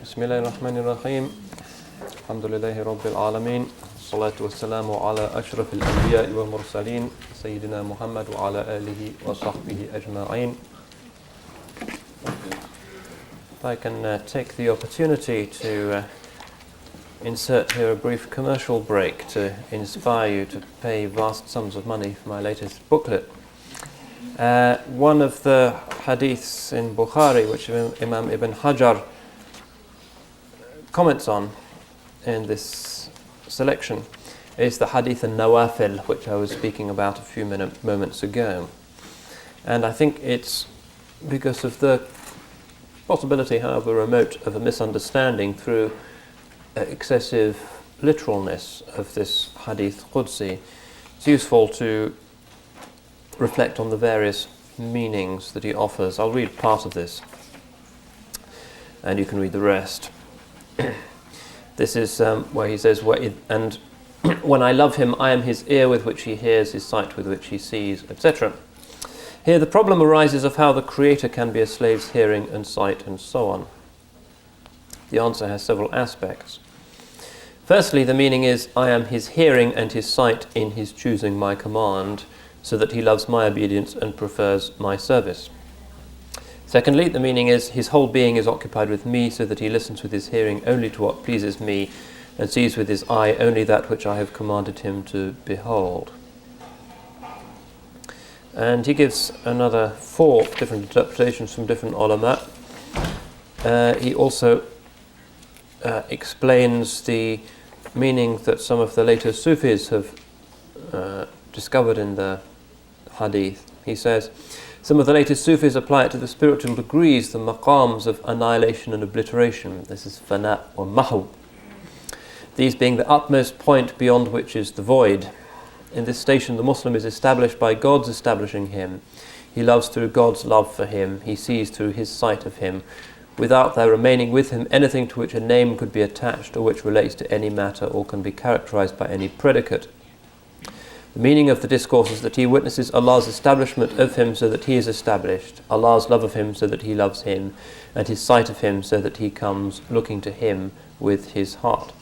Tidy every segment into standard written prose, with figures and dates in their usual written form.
بسم الله الرحمن الرحيم الحمد لله رب العالمين والصلاة والسلام على أشرف الأنبياء والمرسلين سيدنا محمد وعلى آله وصحبه أجمعين. If I can take the opportunity to insert here a brief commercial break to inspire you to pay vast sums of money for my latest booklet. One of the hadiths in Bukhari which Imam Ibn Hajar comments on in this selection is the Hadith an-Nawafil, which I was speaking about a few moments ago. And I think it's because of the possibility, however remote, of a misunderstanding through excessive literalness of this Hadith Qudsi. It's useful to reflect on the various meanings that he offers. I'll read part of this, and you can read the rest. This is where he says, and when I love him, I am his ear with which he hears, his sight with which he sees, etc. Here the problem arises of how the Creator can be a slave's hearing and sight and so on. The answer has several aspects. Firstly, the meaning is, I am his hearing and his sight in his choosing my command, so that he loves my obedience and prefers my service. Secondly, the meaning is, his whole being is occupied with me, so that he listens with his hearing only to what pleases me, and sees with his eye only that which I have commanded him to behold. And he gives another 4 different interpretations from different ulama. He also explains the meaning that some of the later Sufis have discovered in the hadith. He says, some of the latest Sufis apply it to the spiritual degrees, the maqams of annihilation and obliteration. This is fana or mahu. These being the utmost point beyond which is the void. In this station the Muslim is established by God's establishing him. He loves through God's love for him. He sees through his sight of him, without there remaining with him anything to which a name could be attached or which relates to any matter or can be characterized by any predicate. The meaning of the discourse is that he witnesses Allah's establishment of him so that he is established, Allah's love of him so that he loves him, and his sight of him so that he comes looking to him with his heart.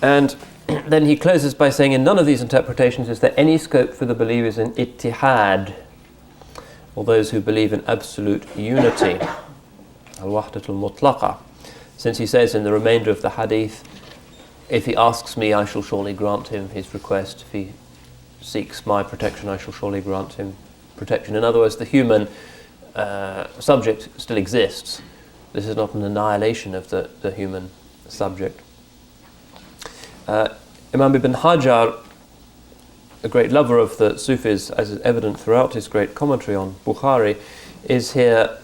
And then he closes by saying, in none of these interpretations is there any scope for the believers in ittihad, or those who believe in absolute unity, al-wahdatul mutlaqa, since he says in the remainder of the hadith, if he asks me, I shall surely grant him his request. If he seeks my protection, I shall surely grant him protection. In other words, the human subject still exists. This is not an annihilation of the human subject. Imam Ibn Hajar, a great lover of the Sufis, as is evident throughout his great commentary on Bukhari, is here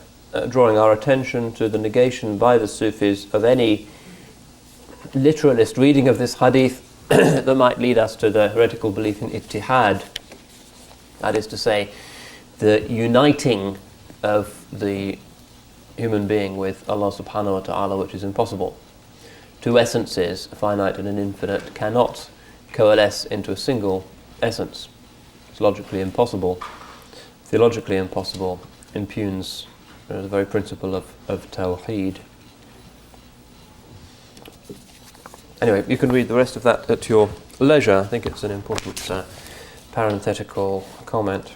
drawing our attention to the negation by the Sufis of any literalist reading of this hadith that might lead us to the heretical belief in ittihad. That is to say, the uniting of the human being with Allah subhanahu wa ta'ala, which is impossible. Two essences, a finite and an infinite, cannot coalesce into a single essence. It's logically impossible, theologically impossible, impugns the very principle of tawheed. Anyway, you can read the rest of that at your leisure. I think it's an important parenthetical comment.